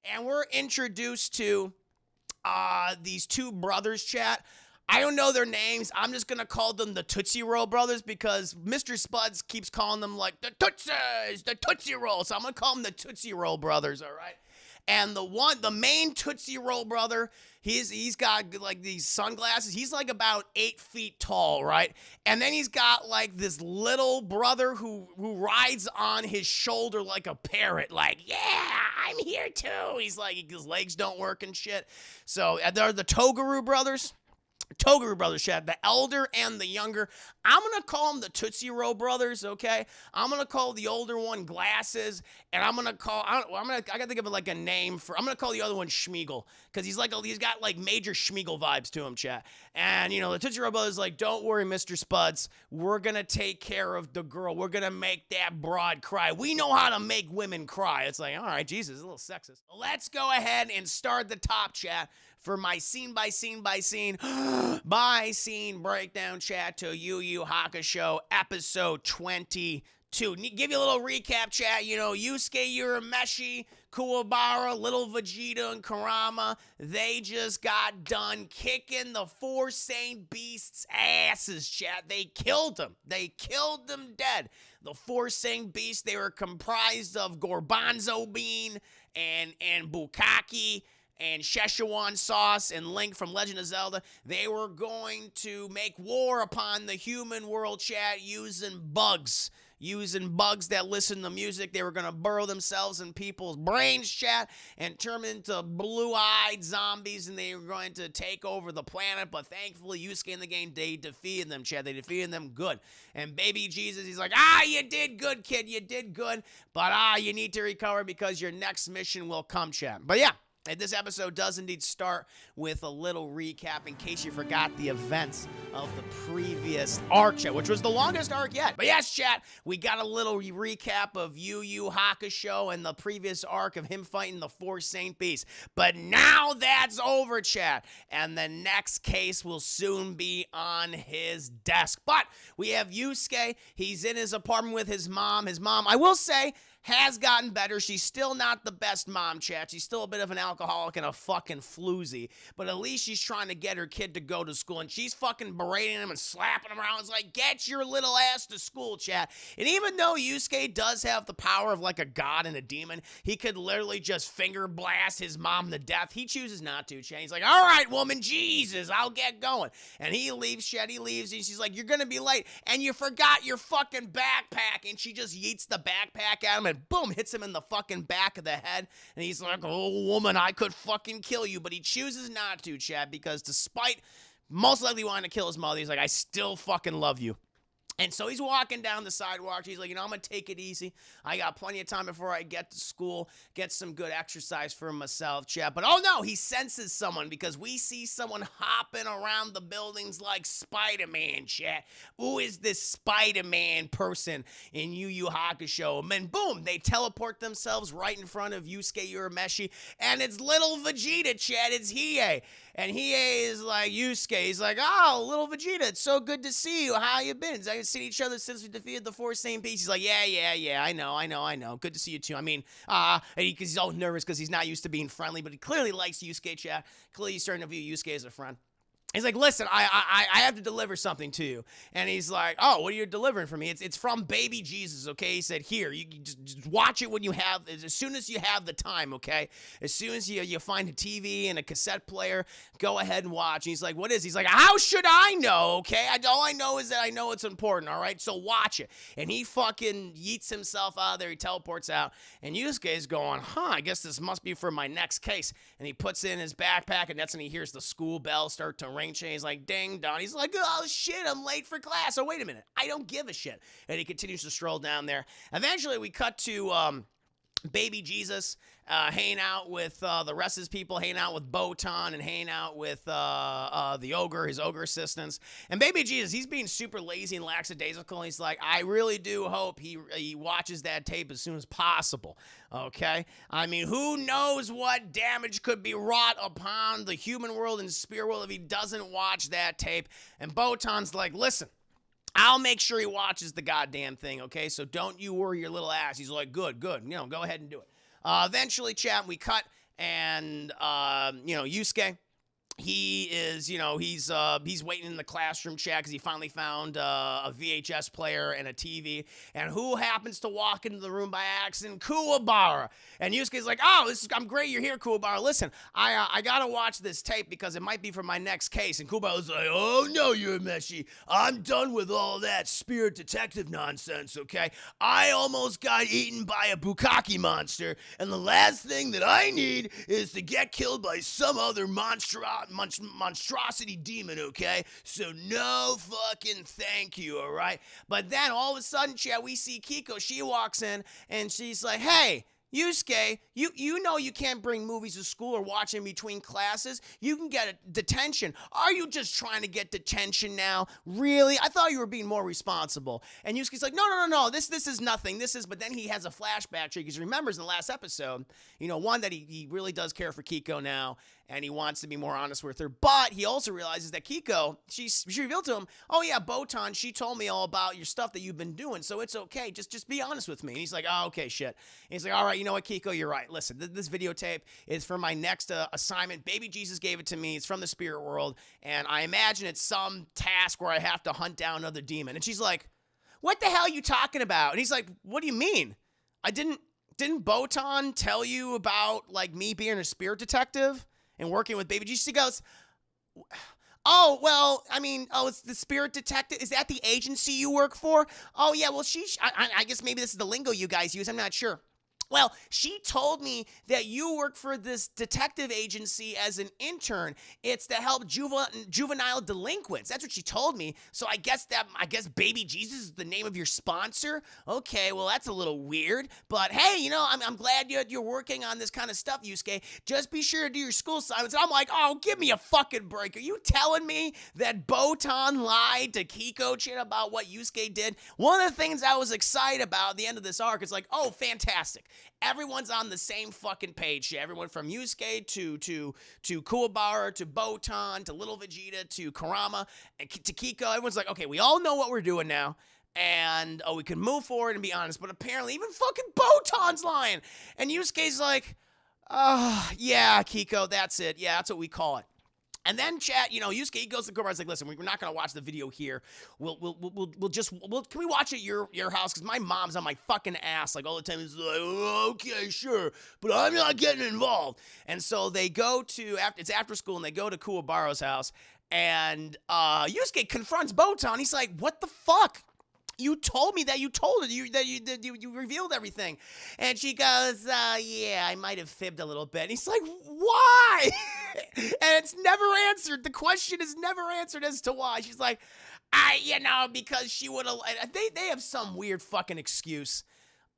And we're introduced to these two brothers, chat. I don't know their names. I'm just going to call them the Tootsie Roll brothers because Mr. Spuds keeps calling them like the Tootsies, the Tootsie Roll. So I'm going to call them the Tootsie Roll brothers, all right? And the main Tootsie Roll brother, he's got like these sunglasses. He's like about 8 feet tall, right? And then he's got like this little brother who rides on his shoulder like a parrot, like, yeah, I'm here too. He's like, his legs don't work and shit. So they're the Toguru brothers. Toguru brothers, Chad, the elder and the younger. I'm gonna call them the Tootsie Roll brothers, okay? I'm gonna call the older one Glasses, and I'm gonna call. I gotta think of like a name for. I'm gonna call the other one Schmeagle, because he's got like major Schmeagle vibes to him, chat. And the Tootsie Roll brothers like, don't worry, Mr. Spuds, we're gonna take care of the girl. We're gonna make that broad cry. We know how to make women cry. It's like, all right, Jesus, a little sexist. Let's go ahead and start the top, chat, for my scene by scene by scene by scene breakdown, chat, to Yu Yu Hakusho episode 22. Give you a little recap, chat. Yusuke, Urameshi, Kuwabara, Little Vegeta, and Kurama, they just got done kicking the four Saint Beasts' asses, chat. They killed them. They killed them dead. The four Saint Beasts, they were comprised of Gorbanzo Bean and Bukkake and Szechuan sauce and Link from Legend of Zelda. They were going to make war upon the human world, chat, using bugs that listen to music. They were going to burrow themselves in people's brains, chat, and turn them into blue-eyed zombies, and they were going to take over the planet. But thankfully, Yusuke in the game, they defeated them, chat. They defeated them good. And baby Jesus, he's like, you did good, kid. You did good. But you need to recover because your next mission will come, chat. But yeah. And this episode does indeed start with a little recap in case you forgot the events of the previous arc, chat, which was the longest arc yet. But yes, chat, we got a little recap of Yu Yu Hakusho and the previous arc of him fighting the four Saint Beasts. But now that's over, chat, and the next case will soon be on his desk. But we have Yusuke. He's in his apartment with his mom. His mom, I will say, has gotten better. She's still not the best mom, chat. She's still a bit of an alcoholic and a fucking floozy. But at least she's trying to get her kid to go to school. And she's fucking berating him and slapping him around. It's like, get your little ass to school, chat. And even though Yusuke does have the power of like a god and a demon, he could literally just finger blast his mom to death. He chooses not to, chat. He's like, all right, woman, Jesus, I'll get going. And he leaves, chat. He leaves. And she's like, you're going to be late. And you forgot your fucking backpack. And she just yeets the backpack at him and boom, hits him in the fucking back of the head. And he's like, oh, woman, I could fucking kill you. But he chooses not to, Chad, because despite most likely wanting to kill his mother, he's like, I still fucking love you. And so he's walking down the sidewalk. He's like, I'm going to take it easy. I got plenty of time before I get to school, get some good exercise for myself, chat. But oh no, he senses someone because we see someone hopping around the buildings like Spider-Man, chat. Who is this Spider-Man person in Yu Yu Hakusho? And then boom, they teleport themselves right in front of Yusuke Urameshi. And it's little Vegeta, chat. It's Hiei. And Hiei is like, Yusuke, he's like, oh, little Vegeta, it's so good to see you. How you been? I haven't seen each other since we defeated the four Saint Beasts. He's like, yeah, I know. Good to see you too. I mean, and he's all nervous because he's not used to being friendly, but he clearly likes Yusuke, chat. Clearly he's starting to view Yusuke as a friend. He's like, listen, I have to deliver something to you. And he's like, oh, what are you delivering for me? It's from baby Jesus, okay? He said, here, you just watch it when you have, as soon as you have the time, okay? As soon as you find a TV and a cassette player, go ahead and watch. And he's like, what is it? He's like, how should I know, okay? All I know is that I know it's important, all right? So watch it. And he fucking yeets himself out of there. He teleports out. And Yusuke's going, I guess this must be for my next case. And he puts it in his backpack, and that's when he hears the school bell start to ring. He's like, ding dong. He's like, oh shit, I'm late for class. Oh, wait a minute, I don't give a shit. And he continues to stroll down there. Eventually we cut to baby Jesus hanging out with the rest of his people, hanging out with Botan and hanging out with the ogre, his ogre assistants. And baby Jesus, he's being super lazy and lackadaisical. He's like, I really do hope he watches that tape as soon as possible. Okay? I mean, who knows what damage could be wrought upon the human world and spirit world if he doesn't watch that tape. And Botan's like, listen, I'll make sure he watches the goddamn thing, okay? So don't you worry your little ass. He's like, good, go ahead and do it. Eventually, chat, we cut, and Yusuke, he is, he's waiting in the classroom chat because he finally found a VHS player and a TV. And who happens to walk into the room by accident? Kuwabara. And Yusuke's like, oh, I'm great you're here, Kuwabara. Listen, I gotta watch this tape because it might be for my next case. And Kuwabara's like, oh, no, Urameshi. I'm done with all that spirit detective nonsense, okay? I almost got eaten by a bukkake monster, and the last thing that I need is to get killed by some other monstrosity demon, okay? So no fucking thank you, all right? But then all of a sudden, chat, we see Kiko. She walks in and she's like, hey, Yusuke, you know you can't bring movies to school or watch in between classes. You can get a detention. Are you just trying to get detention now? Really? I thought you were being more responsible. And Yusuke's like, no. This is nothing. But then he has a flashback because he remembers in the last episode, one, that he really does care for Kiko now, and he wants to be more honest with her. But he also realizes that Kiko, she revealed to him, oh yeah, Botan, she told me all about your stuff that you've been doing, so it's okay. Just be honest with me. And he's like, oh, okay, shit. And he's like, all right, you know what, Kiko, you're right. Listen, this videotape is for my next assignment. Baby Jesus gave it to me. It's from the spirit world, and I imagine it's some task where I have to hunt down another demon. And she's like, what the hell are you talking about? And he's like, what do you mean? Didn't Botan tell you about, like, me being a spirit detective and working with Baby Jesus? She goes, oh, well, it's the spirit detective. Is that the agency you work for? Oh, yeah, well, I guess maybe this is the lingo you guys use. I'm not sure. Well, she told me that you work for this detective agency as an intern. It's to help juvenile delinquents. That's what she told me. So I guess Baby Jesus is the name of your sponsor. Okay, well, that's a little weird. But hey, I'm glad you're working on this kind of stuff, Yusuke. Just be sure to do your school assignments. I'm like, oh, give me a fucking break. Are you telling me that Botan lied to Kiko-chan about what Yusuke did? One of the things I was excited about at the end of this arc is like, oh, fantastic. Everyone's on the same fucking page. Everyone from Yusuke to Kuwabara to Botan to Little Vegeta to Kurama and to Kiko. Everyone's like, okay, we all know what we're doing now. And, we can move forward and be honest. But apparently even fucking Botan's lying. And Yusuke's like, yeah, Kiko, that's it. Yeah, that's what we call it. And then chat, Yusuke, he goes to Kuwabara's like, listen, we're not gonna watch the video here. We'll can we watch it at your house? Because my mom's on my fucking ass like all the time. He's like, okay, sure, but I'm not getting involved. And so they go to it's after school, and they go to Kuwabara's house, and Yusuke confronts Botan. He's like, what the fuck? You told me that you told her that you revealed everything. And she goes, yeah, I might have fibbed a little bit. And he's like, why? And it's never answered. The question is never answered as to why. She's like, because she would have, they have some weird fucking excuse.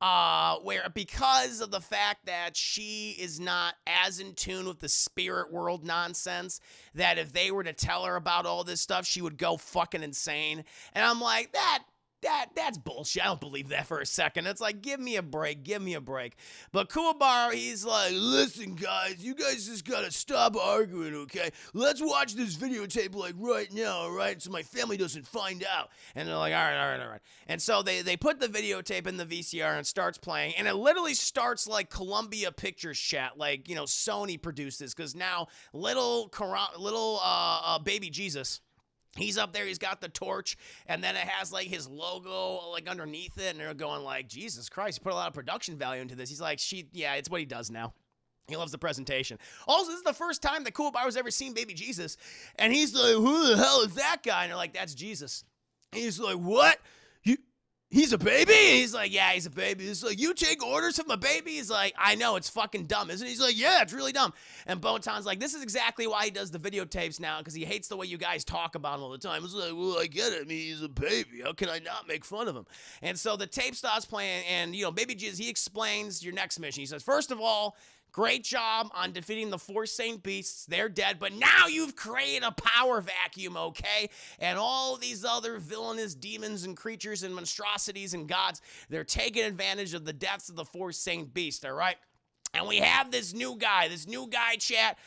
Where because of the fact that she is not as in tune with the spirit world nonsense, that if they were to tell her about all this stuff, she would go fucking insane. And I'm like, that's bullshit. I don't believe that for a second. It's like, give me a break. But Kuwabara, he's like, listen, guys, you guys just gotta stop arguing, okay? Let's watch this videotape, like, right now, all right? So my family doesn't find out. And they're like, all right. And so they put the videotape in the VCR and it starts playing. And it literally starts like Columbia Pictures chat. Like, Sony produced this. Because now little Baby Jesus, he's up there, he's got the torch, and then it has, like, his logo, like, underneath it, and they're going, like, Jesus Christ, he put a lot of production value into this. He's like, it's what he does now. He loves the presentation. Also, this is the first time that Kuwabara's ever seen Baby Jesus, and he's like, who the hell is that guy? And they're like, that's Jesus. And he's like, what? He's a baby? And he's like, yeah, he's a baby. He's like, you take orders from a baby? He's like, I know, it's fucking dumb, isn't it? He's like, yeah, it's really dumb. And Botan's like, this is exactly why he does the videotapes now, because he hates the way you guys talk about him all the time. It's like, well, I get it. He's a baby. How can I not make fun of him? And so the tape starts playing, and, Baby Jesus, he explains your next mission. He says, first of all, great job on defeating the 4 Saint Beasts. They're dead, but now you've created a power vacuum, okay? And all these other villainous demons and creatures and monstrosities and gods, they're taking advantage of the deaths of the 4 Saint Beasts, all right? And we have this new guy, chat.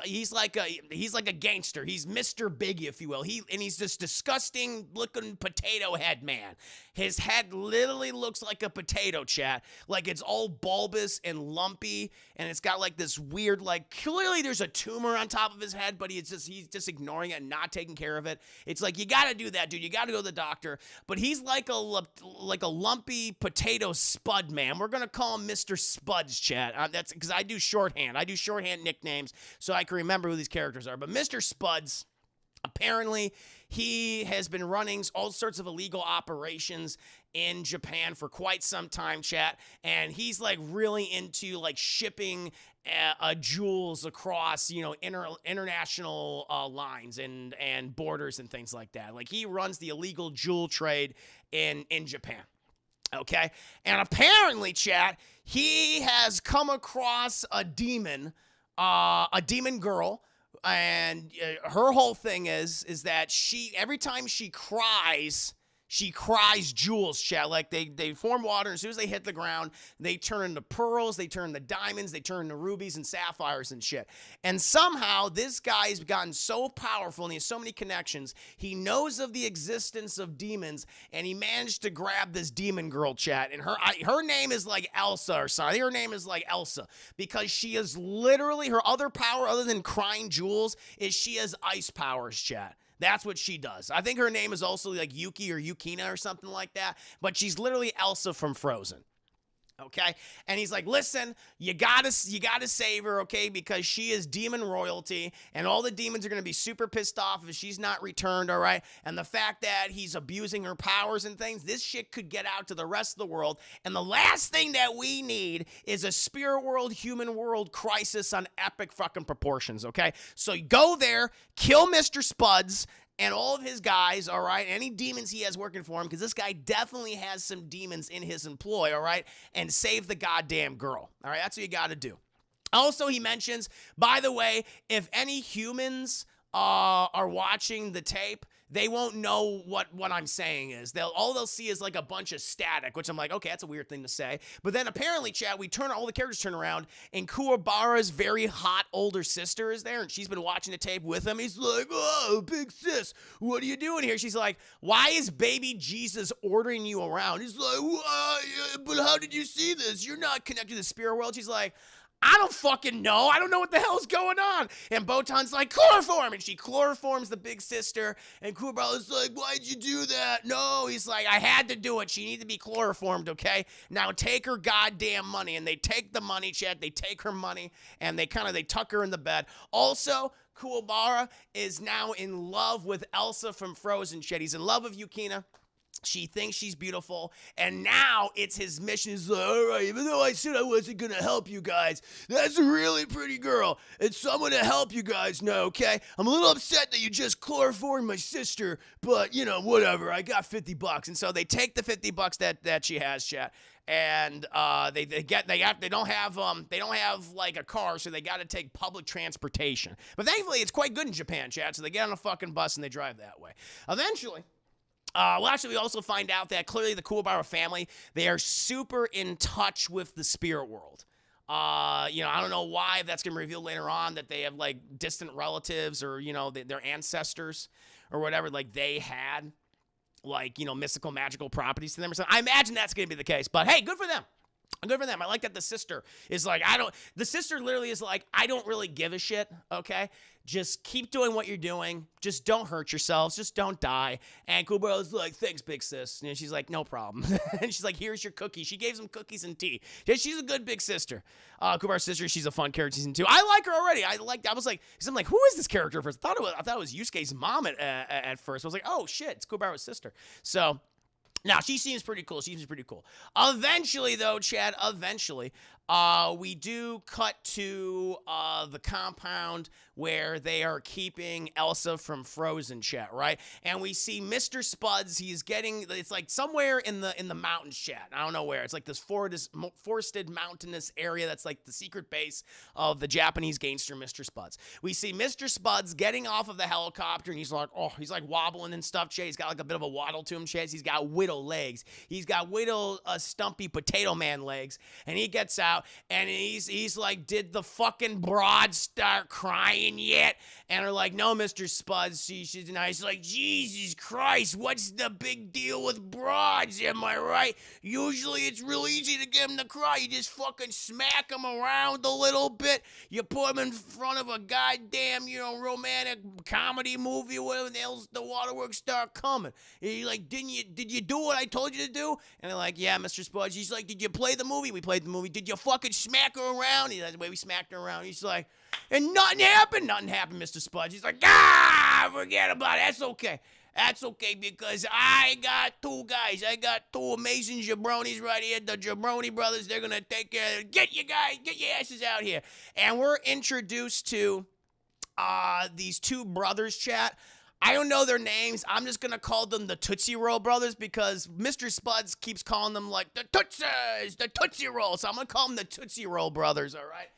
He's like a gangster. He's Mr. Big, if you will. He's this disgusting looking potato head man. His head literally looks like a potato, chat. Like it's all bulbous and lumpy, and it's got like this weird, like clearly there's a tumor on top of his head, but he's just ignoring it and not taking care of it. It's like, you gotta do that, dude. You gotta go to the doctor. But he's like a lumpy potato spud man. We're gonna call him Mr. Spuds, chat. That's because I do shorthand. I do shorthand nicknames so I can remember who these characters are. But Mr. Spuds, apparently, he has been running all sorts of illegal operations in Japan for quite some time, chat. And he's like really into like shipping jewels across, international lines and borders and things like that. Like he runs the illegal jewel trade in Japan. Okay. And apparently, chat, he has come across a demon girl. And her whole thing is that every time she cries jewels, chat. Like they form water, and as soon as they hit the ground, they turn into pearls, they turn into diamonds, they turn into rubies and sapphires and shit. And somehow this guy's gotten so powerful and he has so many connections, he knows of the existence of demons, and he managed to grab this demon girl, chat. And her name is like Elsa or something. I think her name is like Elsa, because she is literally, her other power other than crying jewels is she has ice powers, chat. That's what she does. I think her name is also like Yuki or Yukina or something like that, but she's literally Elsa from Frozen. Okay? And he's like, listen, you gotta save her, okay? Because she is demon royalty, and all the demons are gonna be super pissed off if she's not returned, all right? And the fact that he's abusing her powers and things, this shit could get out to the rest of the world. And the last thing that we need is a spirit world, human world crisis on epic fucking proportions, okay? So you go there, kill Mr. Spuds and all of his guys, all right? Any demons he has working for him, because this guy definitely has some demons in his employ, all right? And save the goddamn girl, all right? That's what you got to do. Also, he mentions, by the way, if any humans are watching the tape, they won't know what I'm saying is. All they'll see is like a bunch of static, which I'm like, okay, that's a weird thing to say. But then apparently, chat, all the characters turn around, and Kuwabara's very hot older sister is there, and she's been watching the tape with him. He's like, oh, big sis, what are you doing here? She's like, why is baby Jesus ordering you around? He's like, but how did you see this? You're not connected to the spirit world. She's like, I don't fucking know. I don't know what the hell's going on. And Botan's like, chloroform. And she chloroforms the big sister. And Kuwabara's like, why'd you do that? No. He's like, I had to do it. She needed to be chloroformed, okay? Now take her goddamn money. And they take the money, chat. They take her money. And they tuck her in the bed. Also, Kuwabara is now in love with Elsa from Frozen, chat. He's in love with Yukina. She thinks she's beautiful, and now it's his mission. He's like, all right, even though I said I wasn't going to help you guys, that's a really pretty girl. It's someone to help you guys now, okay? I'm a little upset that you just chloroformed my sister, but, whatever. I got $50. And so they take the $50 that she has, chat. And they don't have like a car, so they got to take public transportation. But thankfully, it's quite good in Japan, chat. So they get on a fucking bus and they drive that way. Eventually, we also find out that clearly the Kuwabara family, they are super in touch with the spirit world. I don't know why that's going to reveal later on that they have like distant relatives or, their ancestors or whatever, like they had like, mystical, magical properties to them or something. I imagine that's going to be the case, but hey, good for them. Good for them. I like that the sister is like, the sister literally is like, I don't really give a shit, okay? Just keep doing what you're doing. Just don't hurt yourselves. Just don't die. And Kuwabara's like, thanks, big sis. And she's like, no problem. And she's like, here's your cookie. She gave some cookies and tea. Yeah, she's a good big sister. Kuwabara's sister, she's a fun character season 2. I like her already. I was like, because I'm like, who is this character first? I thought it was Yusuke's mom at first. I was like, oh shit, it's Kuwabara's sister. So now, she seems pretty cool. Eventually, though, Chad, we do cut to the compound where they are keeping Elsa from Frozen, chat, right? And we see Mr. Spuds. It's like somewhere in the mountains, chat. I don't know where. It's like this forested mountainous area that's like the secret base of the Japanese gangster, Mr. Spuds. We see Mr. Spuds getting off of the helicopter, and he's like wobbling and stuff, chat. He's got like a bit of a waddle to him, chat. He's got widow legs. He's got widow stumpy potato man legs. And he gets out. out, and he's like, did the fucking broad start crying yet? And they're like, no, Mr. Spuds. She's nice. Like, Jesus Christ, what's the big deal with broads? Am I right? Usually it's real easy to get them to cry. You just fucking smack them around a little bit. You put them in front of a goddamn, romantic comedy movie where the waterworks start coming. And you're like, did you do what I told you to do? And they're like, yeah, Mr. Spuds. He's like, did you play the movie? We played the movie. Did you fucking smack her around? He's like, the way we smacked her around. He's like, and nothing happened. Nothing happened, Mr. Spuds. He's like, forget about it. That's okay. That's okay, because I got two guys. I got two amazing jabronis right here. The Jabroni brothers, they're going to take care of it. Get you guys, get your asses out here. And we're introduced to these two brothers, chat. I don't know their names. I'm just going to call them the Tootsie Roll brothers because Mr. Spuds keeps calling them like the Tootsies, the Tootsie Roll. So I'm going to call them the Tootsie Roll brothers, all right?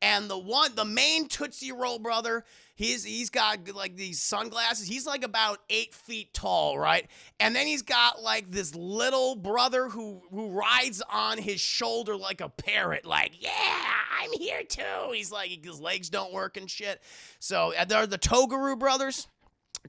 And the main Tootsie Roll brother, he's got like these sunglasses. He's like about 8 feet tall, right? And then he's got like this little brother who rides on his shoulder like a parrot, like, yeah, I'm here too. He's like, his legs don't work and shit. So they're the Toguru brothers.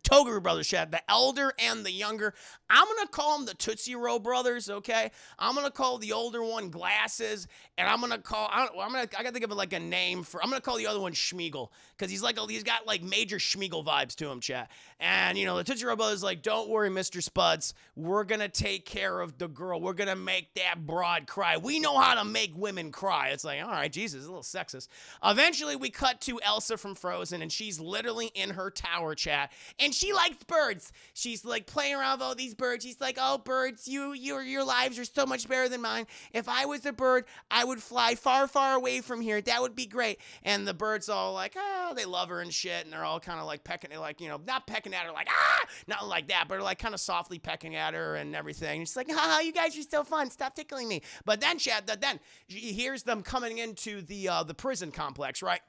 Toguru brothers, Chad, the elder and the younger. I'm going to call them the Tootsie Roll brothers, okay? I'm going to call the older one Glasses, and I'm going to call, I got to think of like a name for, I'm going to call the other one Schmeagle, because he's got like major Schmeagle vibes to him, chat. And, the Tootsie Roll brothers like, don't worry, Mr. Spuds. We're going to take care of the girl. We're going to make that broad cry. We know how to make women cry. It's like, all right, Jesus, a little sexist. Eventually, we cut to Elsa from Frozen, and she's literally in her tower, chat. And she likes birds. She's like playing around with all these birds. She's like, oh, birds, your lives are so much better than mine. If I was a bird, I would fly far, far away from here. That would be great. And the birds all like, oh, they love her and shit. And they're all kind of like pecking, like, not pecking at her like, nothing like that, but like kind of softly pecking at her and everything. And she's like, haha, you guys are so fun. Stop tickling me. But then, Chad, then she hears them coming into the prison complex, right?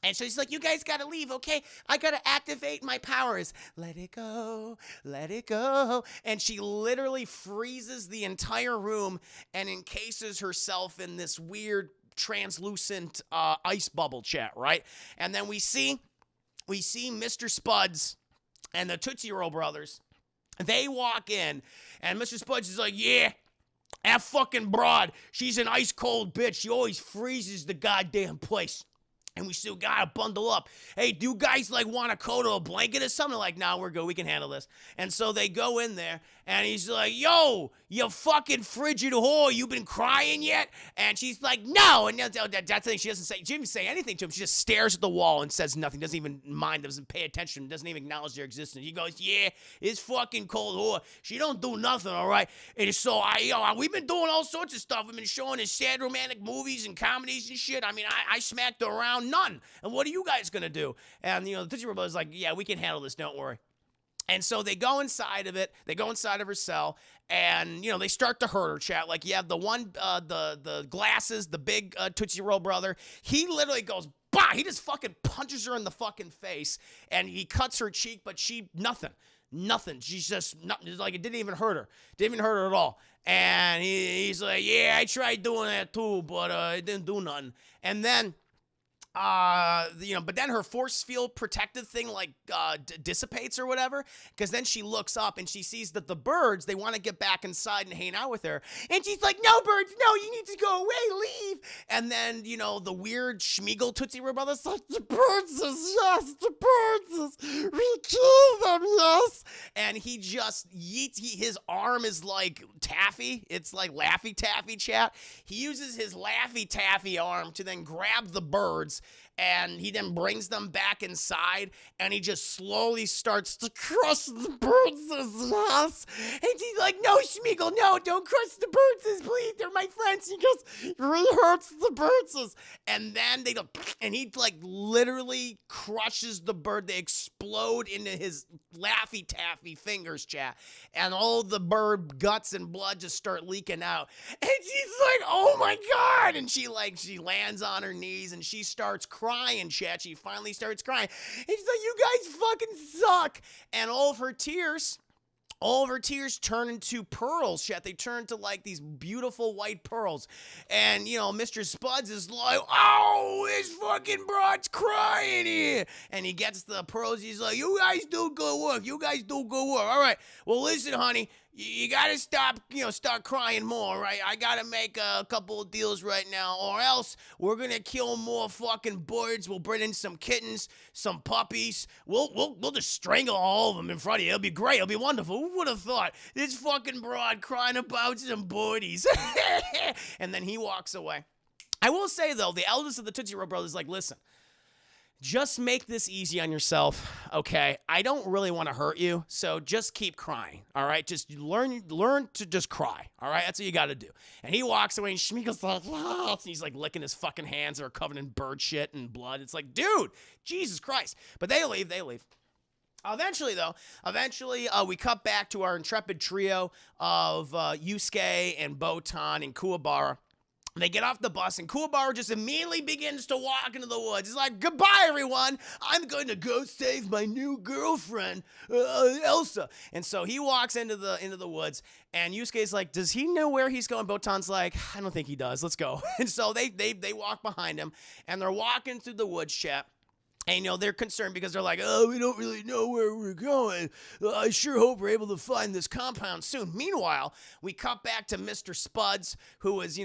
And so he's like, you guys gotta leave, okay? I gotta activate my powers. Let it go, let it go. And she literally freezes the entire room and encases herself in this weird translucent ice bubble, chat, right? And then we see Mr. Spuds and the Tootsie Roll brothers. They walk in, and Mr. Spuds is like, yeah, that fucking broad, she's an ice cold bitch. She always freezes the goddamn place. And we still gotta bundle up. Hey, do you guys like want to coat a blanket or something? Like, nah, we're good. We can handle this. And so they go in there, and he's like, yo, you fucking frigid whore, you been crying yet? And she's like, no. And that's the thing. She didn't even say anything to him. She just stares at the wall and says nothing. Doesn't even mind. Doesn't pay attention. Doesn't even acknowledge their existence. He goes, yeah, it's fucking cold whore. She don't do nothing, all right? And so we've been doing all sorts of stuff. We've been showing her sad romantic movies and comedies and shit. I mean, I smacked her around. None. And what are you guys gonna do? And the Tootsie Roll is like, yeah, we can handle this, don't worry. And so they go inside of it. They go inside of her cell, and they start to hurt her, chat. Like, yeah, the one, the Glasses, the big Tootsie Roll brother. He literally goes, bah! He just fucking punches her in the fucking face, and he cuts her cheek, but nothing. She's just nothing. Like, it didn't even hurt her. Didn't even hurt her at all. And he's like, yeah, I tried doing that too, but it didn't do nothing. And then. But then her force field protective thing dissipates or whatever, because then she looks up and she sees that the birds, they want to get back inside and hang out with her, and she's like, no, birds, no, you need to go away, leave. And then the weird Schmeagle Tootsie Roll brothers like, the birds is yes, the birds is, we kill them, yes. And he just yeets, his arm is like taffy, it's like Laffy Taffy, chat. He uses his Laffy Taffy arm to then grab the birds, and he then brings them back inside, and he just slowly starts to crush the birds' yes. And he's like, no, Schmeagle, no, don't crush the birds, please, they're my friends. He goes, it really hurts the birds. And then they go, and he like literally crushes the bird. They explode into his Laffy Taffy fingers, chat. And all the bird guts and blood just start leaking out. And she's like, oh my God. And she lands on her knees, and she starts crying, chat. She finally starts crying. And she's like, you guys fucking suck. And all of her tears all of her tears turn into pearls, chat. They turn to like these beautiful white pearls. And, you know, Mr. Spuds is like, oh, this fucking broad's crying here. And he gets the pearls. He's like, you guys do good work. You guys do good work. All right. Well, listen, honey. You gotta stop, start crying more, right? I gotta make a couple of deals right now, or else we're gonna kill more fucking birds. We'll bring in some kittens, some puppies. We'll just strangle all of them in front of you. It'll be great. It'll be wonderful. Who would have thought? This fucking broad crying about some birdies. And then he walks away. I will say, though, the eldest of the Tootsie Roll brothers is like, listen, just make this easy on yourself, okay? I don't really want to hurt you, so just keep crying, all right? Just learn to just cry, all right? That's what you got to do. And he walks away, and Schmeagol's like, ah, and he's like licking his fucking hands that are covered in bird shit and blood. It's like, dude, Jesus Christ. But they leave. Eventually, we cut back to our intrepid trio of Yusuke and Botan and Kuwabara. They get off the bus, and Kuwabara just immediately begins to walk into the woods. He's like, goodbye, everyone. I'm going to go save my new girlfriend, Elsa. And so he walks into the woods, and Yusuke's like, does he know where he's going? Botan's like, I don't think he does. Let's go. And so they walk behind him, and they're walking through the woods, chat. And, they're concerned because they're like, oh, we don't really know where we're going. I sure hope we're able to find this compound soon. Meanwhile, we cut back to Mr. Spuds, who is,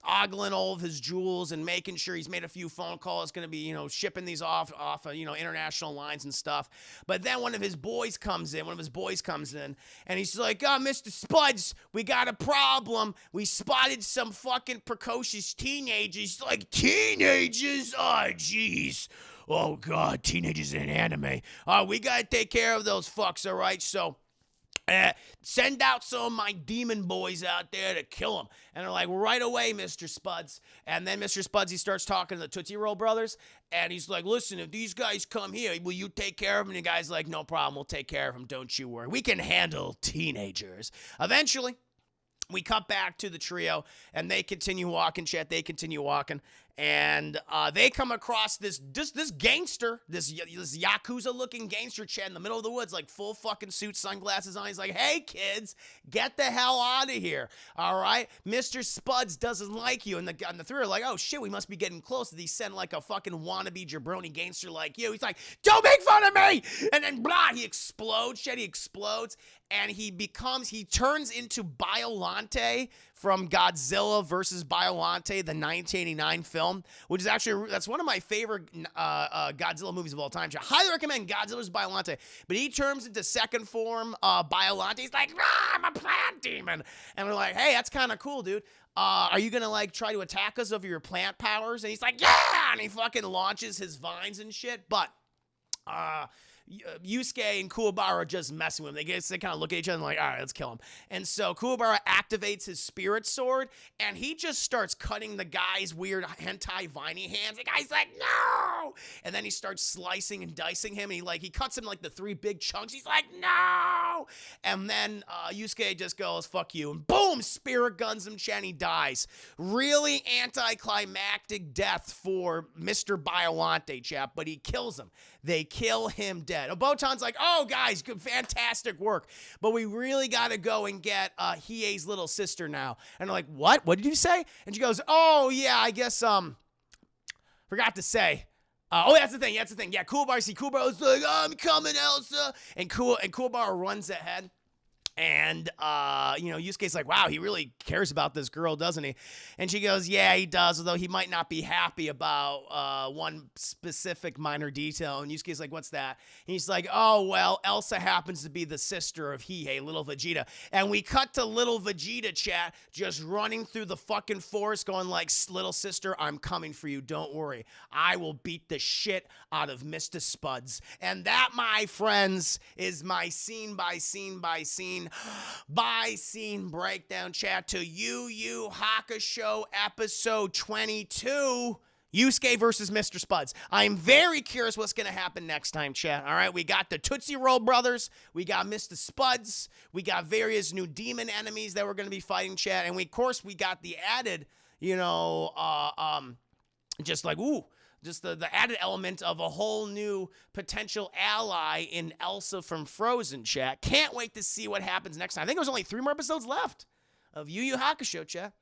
ogling all of his jewels and making sure he's made a few phone calls, going to be, shipping these off of, international lines and stuff. But then one of his boys comes in, and he's like, oh, Mr. Spuds, we got a problem. We spotted some fucking precocious teenagers. Like, teenagers? Oh, jeez. Oh, God, teenagers in anime. We got to take care of those fucks, all right? So, send out some of my demon boys out there to kill them. And they're like, right away, Mr. Spuds. And then Mr. Spuds, he starts talking to the Tootsie Roll brothers. And he's like, listen, if these guys come here, will you take care of them? And the guy's like, no problem. We'll take care of them. Don't you worry. We can handle teenagers. Eventually, we cut back to the trio, and they continue walking, chat. They continue walking, and they come across this gangster, this Yakuza-looking gangster, chat, in the middle of the woods, like full fucking suit, sunglasses on. He's like, hey, kids, get the hell out of here, all right? Mr. Spuds doesn't like you. And the three are like, oh, shit, we must be getting close. Did he send, like, a fucking wannabe jabroni gangster like you? He's like, don't make fun of me! And then, blah, he explodes, chat. He explodes. And he turns into Biollante from Godzilla versus Biollante, the 1989 film, which is actually, that's one of my favorite Godzilla movies of all time. I highly recommend Godzilla vs. Biollante. But he turns into second form Biollante. He's like, I'm a plant demon. And we're like, hey, that's kind of cool, dude. Are you going to, like, try to attack us with your plant powers? And he's like, yeah! And he fucking launches his vines and shit. But, Yusuke and Kuwabara are just messing with him. They kind of look at each other and like, all right, let's kill him. And so Kuwabara activates his spirit sword, and he just starts cutting the guy's weird hentai viney hands. The guy's like, no! And then he starts slicing and dicing him, and he cuts him like the 3 big chunks. He's like, no! And then Yusuke just goes, fuck you, and boom, spirit guns him, and he dies. Really anticlimactic death for Mr. Biollante, chap, but he kills him. They kill him dead. Botan's like, oh, guys, good, fantastic work. But we really got to go and get Hiei's little sister now. And they're like, what? What did you say? And she goes, oh, yeah, I guess, forgot to say. That's the thing. Yeah, Kuwabara's like, I'm coming, Elsa. And Kuwabara runs ahead. And, Yusuke's like, wow, he really cares about this girl, doesn't he? And she goes, yeah, he does, although he might not be happy about one specific minor detail. And Yusuke's like, what's that? And he's like, oh, well, Elsa happens to be the sister of Hiei, little Vegeta. And we cut to little Vegeta, chat, just running through the fucking forest going like, little sister, I'm coming for you. Don't worry. I will beat the shit out of Mr. Spuds. And that, my friends, is my scene by scene breakdown, chat, to Yu Yu Hakusho episode 22, Yusuke versus Mr. Spuds. I'm very curious what's going to happen next time, chat. All right, we got the Tootsie Roll brothers, we got Mr. Spuds, we got various new demon enemies that we're going to be fighting, chat, and of course we got the added, just like, ooh, Just the added element of a whole new potential ally in Elsa from Frozen, chat. Can't wait to see what happens next time. I think there's only 3 more episodes left of Yu Yu Hakusho, chat.